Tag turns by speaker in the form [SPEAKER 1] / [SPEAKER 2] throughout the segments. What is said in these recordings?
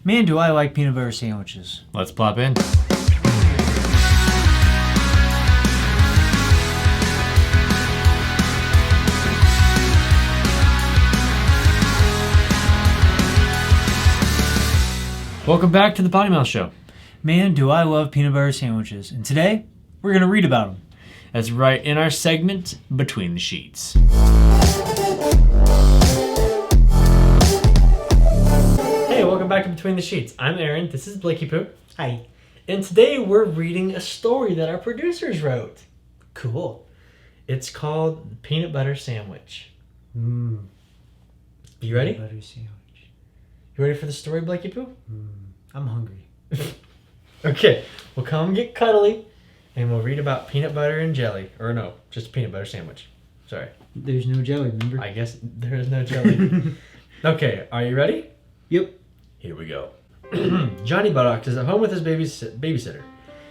[SPEAKER 1] Man, do I like peanut butter sandwiches.
[SPEAKER 2] Let's plop in. Welcome back to the Potty Mouth Show.
[SPEAKER 1] Man, do I love peanut butter sandwiches. And today, we're going to read about them.
[SPEAKER 2] That's right, in our segment, Between the Sheets. Hey, welcome back to Between the Sheets. I'm Aaron, this is Blakey Poo.
[SPEAKER 1] Hi.
[SPEAKER 2] And today we're reading a story that our producers wrote.
[SPEAKER 1] Cool.
[SPEAKER 2] It's called Peanut Butter Sandwich.
[SPEAKER 1] Mmm.
[SPEAKER 2] You ready?
[SPEAKER 1] Peanut butter sandwich.
[SPEAKER 2] You ready for the story, Blakey Poo?
[SPEAKER 1] I'm hungry.
[SPEAKER 2] Okay, we'll come get cuddly and we'll read about peanut butter and jelly. Or no, just a peanut butter sandwich. Sorry.
[SPEAKER 1] There's no jelly, remember?
[SPEAKER 2] I guess there is no jelly. Okay, are you ready?
[SPEAKER 1] Yep.
[SPEAKER 2] Here we go. Johnny Buttocks is at home with his babysitter.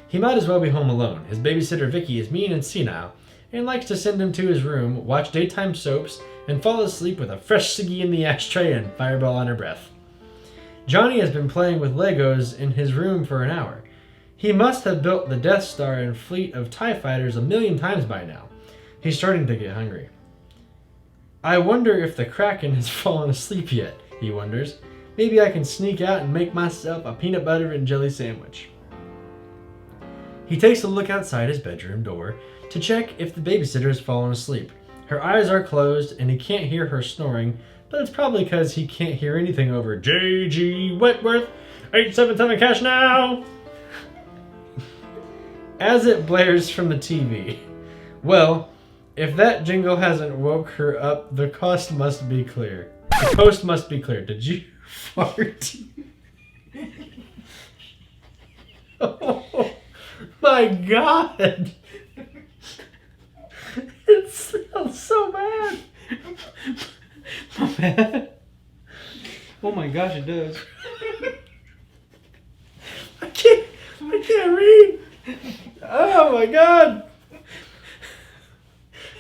[SPEAKER 2] He might as well be home alone. His babysitter Vicky is mean and senile and likes to send him to his room, watch daytime soaps, and fall asleep with a fresh ciggy in the ashtray and Fireball on her breath. Johnny has been playing with Legos in his room for an hour. He must have built the Death Star and fleet of TIE fighters 1,000,000 times by now. He's starting to get hungry. I wonder if the Kraken has fallen asleep yet, he wonders. Maybe I can sneak out and make myself a peanut butter and jelly sandwich. He takes a look outside his bedroom door to check if the babysitter has fallen asleep. Her eyes are closed and he can't hear her snoring, but it's probably because he can't hear anything over J.G. Wentworth, 877 cash now! As it blares from the TV. Well, if that jingle hasn't woke her up, the coast must be clear. The coast must be clear. Did you fart? Oh my god! It smells so bad.
[SPEAKER 1] Oh my gosh, it does.
[SPEAKER 2] I can't read. Oh my god.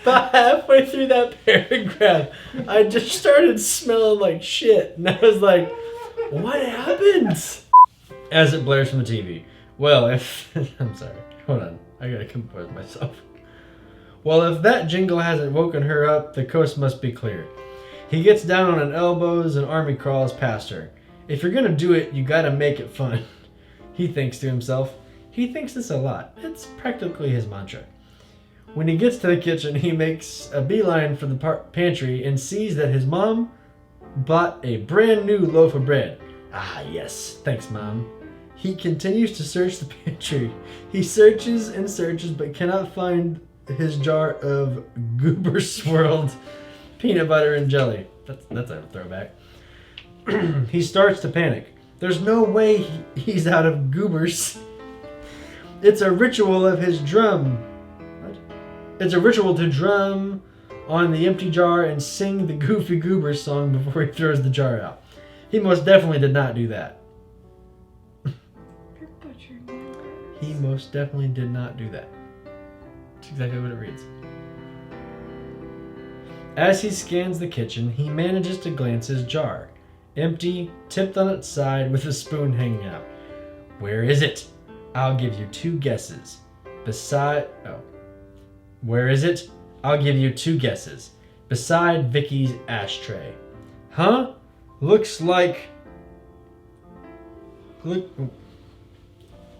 [SPEAKER 2] About halfway through that paragraph, I just started smelling like shit. And I was like, what happens? As it blares from the TV. Well, I'm sorry. Hold on. I gotta compose myself. Well, if that jingle hasn't woken her up, the coast must be clear. He gets down on his elbows and army crawls past her. If you're gonna do it, you gotta make it fun. He thinks to himself. He thinks this a lot. It's practically his mantra. When he gets to the kitchen, he makes a beeline for the pantry and sees that his mom bought a brand new loaf of bread. Ah, yes. Thanks, Mom. He continues to search the pantry. He searches and searches but cannot find his jar of Goober swirled peanut butter and jelly. That's a throwback. He starts to panic. There's no way he's out of goobers. It's a ritual of his drum. What? It's a ritual to drum on the empty jar and sing the Goofy Goober song before he throws the jar out. He most definitely did not do that. He most definitely did not do that. That's exactly what it reads. As he scans the kitchen, he manages to glance his jar. Empty, tipped on its side with a spoon hanging out. Where is it? I'll give you 2 guesses. Where is it? I'll give you 2 guesses. Beside Vicky's ashtray. Huh? Looks like...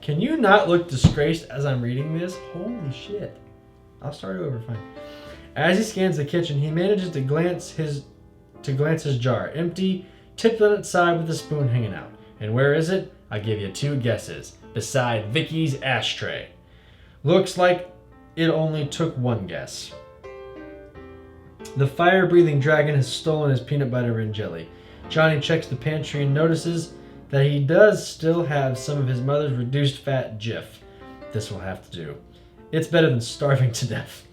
[SPEAKER 2] Can you not look disgraced as I'm reading this? Holy shit. I'll start over, fine. As he scans the kitchen, he manages to glance his jar. Empty, tipped on its side with a spoon hanging out. And where is it? I'll give you 2 guesses. Beside Vicky's ashtray. Looks like it only took 1 guess. The fire-breathing dragon has stolen his peanut butter and jelly. Johnny checks the pantry and notices that he does still have some of his mother's reduced fat Jif. This will have to do. It's better than starving to death.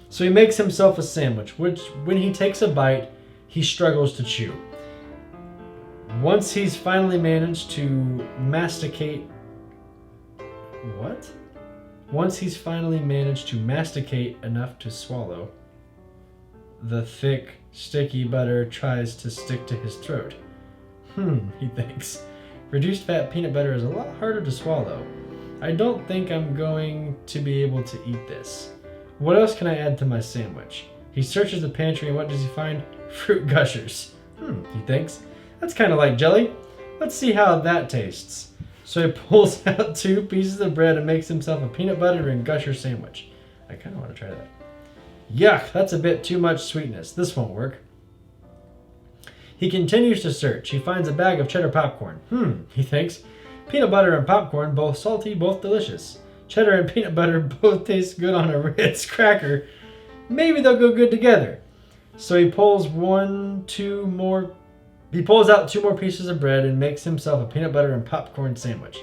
[SPEAKER 2] So he makes himself a sandwich, which when he takes a bite, he struggles to chew. Once he's finally managed to masticate... What? Once he's finally managed to masticate enough to swallow, the thick, sticky butter tries to stick to his throat. He thinks. Reduced fat peanut butter is a lot harder to swallow. I don't think I'm going to be able to eat this. What else can I add to my sandwich? He searches the pantry and what does he find? Fruit gushers. He thinks. That's kind of like jelly. Let's see how that tastes. So he pulls out 2 pieces of bread and makes himself a peanut butter and gusher sandwich. I kind of want to try that. Yuck, that's a bit too much sweetness. This won't work. He continues to search. He finds a bag of cheddar popcorn. He thinks. Peanut butter and popcorn, both salty, both delicious. Cheddar and peanut butter both taste good on a Ritz cracker. Maybe they'll go good together. So he pulls out 2 more pieces of bread and makes himself a peanut butter and popcorn sandwich.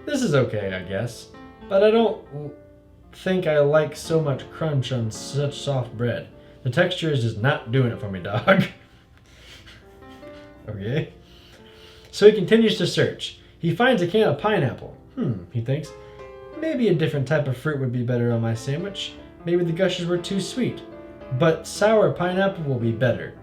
[SPEAKER 2] This is okay, I guess. But I don't think I like so much crunch on such soft bread. The texture is just not doing it for me, dog. Okay. So he continues to search. He finds a can of pineapple. He thinks. Maybe a different type of fruit would be better on my sandwich. Maybe the gushers were too sweet. But sour pineapple will be better.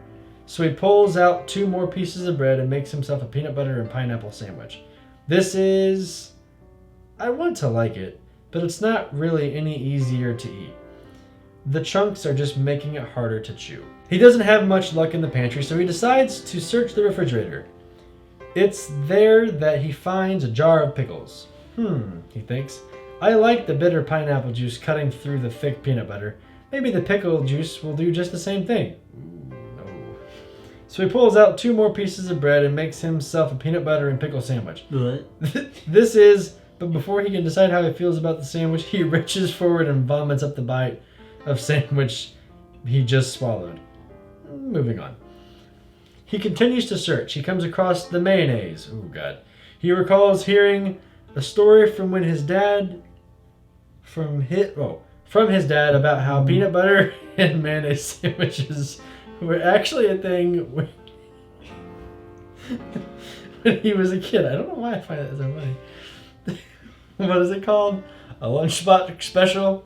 [SPEAKER 2] So he pulls out 2 more pieces of bread and makes himself a peanut butter and pineapple sandwich. I want to like it, but it's not really any easier to eat. The chunks are just making it harder to chew. He doesn't have much luck in the pantry, so he decides to search the refrigerator. It's there that he finds a jar of pickles. He thinks. I like the bitter pineapple juice cutting through the thick peanut butter. Maybe the pickle juice will do just the same thing. Ooh, no. So he pulls out 2 more pieces of bread and makes himself a peanut butter and pickle sandwich.
[SPEAKER 1] What?
[SPEAKER 2] But before he can decide how he feels about the sandwich, he reaches forward and vomits up the bite of sandwich he just swallowed. Moving on. He continues to search. He comes across the mayonnaise. Oh, God. He recalls hearing a story from his dad about how peanut butter and mayonnaise sandwiches were actually a thing when he was a kid. I don't know why I find that so funny. What is it called? A lunchbox special?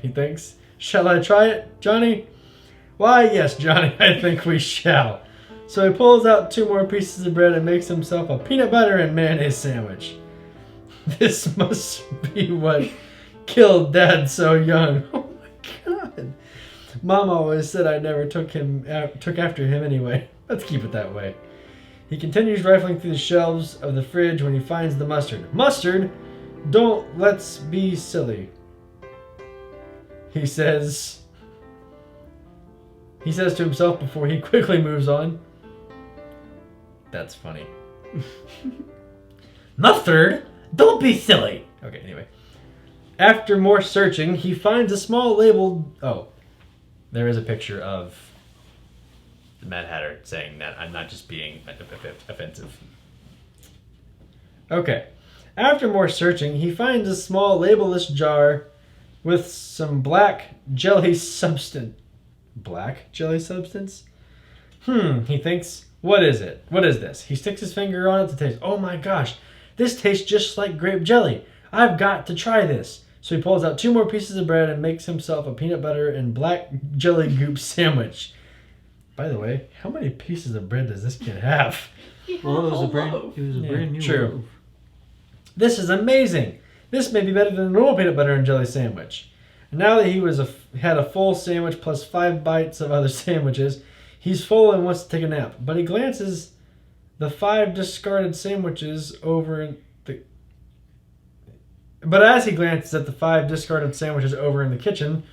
[SPEAKER 2] He thinks. Shall I try it, Johnny? Why, yes, Johnny, I think we shall. So he pulls out 2 more pieces of bread and makes himself a peanut butter and mayonnaise sandwich. This must be what killed Dad so young. Oh my God. Mom always said I never took after him anyway. Let's keep it that way. He continues rifling through the shelves of the fridge when he finds the mustard. Mustard? Let's be silly. He says to himself before he quickly moves on. That's funny.
[SPEAKER 1] Mustard? Don't be silly.
[SPEAKER 2] Okay, anyway. After more searching, he finds a small labeled... Oh, there is a picture of the Mad Hatter saying that I'm not just being offensive. Okay. After more searching, he finds a small labelless jar with some black jelly substance. Black jelly substance? He thinks, what is it? What is this? He sticks his finger on it to taste. Oh my gosh, this tastes just like grape jelly. I've got to try this. So he pulls out 2 more pieces of bread and makes himself a peanut butter and black jelly goop sandwich. By the way, how many pieces of bread does this kid have?
[SPEAKER 1] Well, it was a brand new
[SPEAKER 2] true.
[SPEAKER 1] loaf.
[SPEAKER 2] This is amazing. This may be better than a normal peanut butter and jelly sandwich. And now that he had a full sandwich plus 5 bites of other sandwiches, he's full and wants to take a nap. But he glances the 5 discarded sandwiches over in the... But as he glances at the 5 discarded sandwiches over in the kitchen,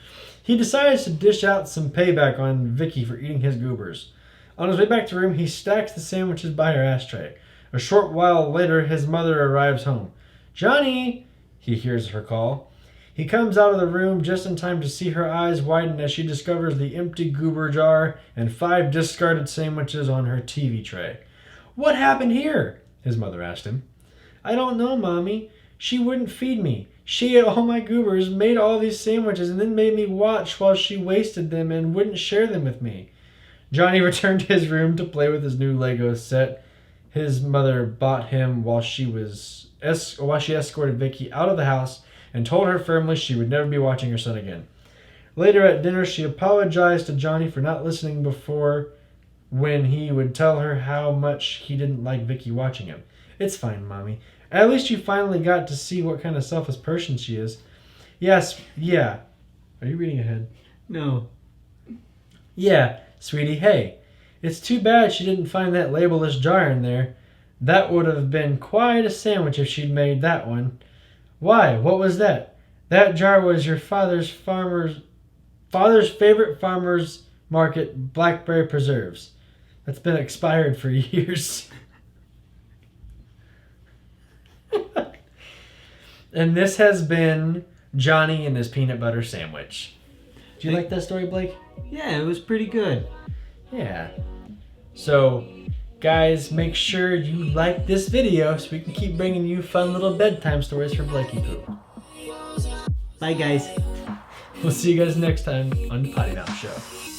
[SPEAKER 2] he decides to dish out some payback on Vicky for eating his goobers. On his way back to the room, he stacks the sandwiches by her ashtray. A short while later, his mother arrives home. Johnny! He hears her call. He comes out of the room just in time to see her eyes widen as she discovers the empty goober jar and 5 discarded sandwiches on her TV tray. What happened here? His mother asked him. I don't know, Mommy. She wouldn't feed me. She ate all my goobers, made all these sandwiches, and then made me watch while she wasted them and wouldn't share them with me. Johnny returned to his room to play with his new Lego set his mother bought him while she escorted Vicky out of the house and told her firmly she would never be watching her son again. Later at dinner, she apologized to Johnny for not listening before when he would tell her how much he didn't like Vicky watching him. It's fine, Mommy. At least you finally got to see what kind of selfless person she is. Yes, yeah. Are you reading ahead?
[SPEAKER 3] No.
[SPEAKER 2] Yeah, sweetie, hey. It's too bad she didn't find that labelless jar in there. That would have been quite a sandwich if she'd made that one. Why, what was that? That jar was your father's favorite farmer's market blackberry preserves. That's been expired for years. And this has been Johnny and his peanut butter sandwich. Do you like that story, Blake?
[SPEAKER 3] Yeah, it was pretty good.
[SPEAKER 2] Yeah. So, guys, make sure you like this video so we can keep bringing you fun little bedtime stories for Blakey Poo.
[SPEAKER 3] Bye, guys.
[SPEAKER 2] We'll see you guys next time on the Potty Mouth Show.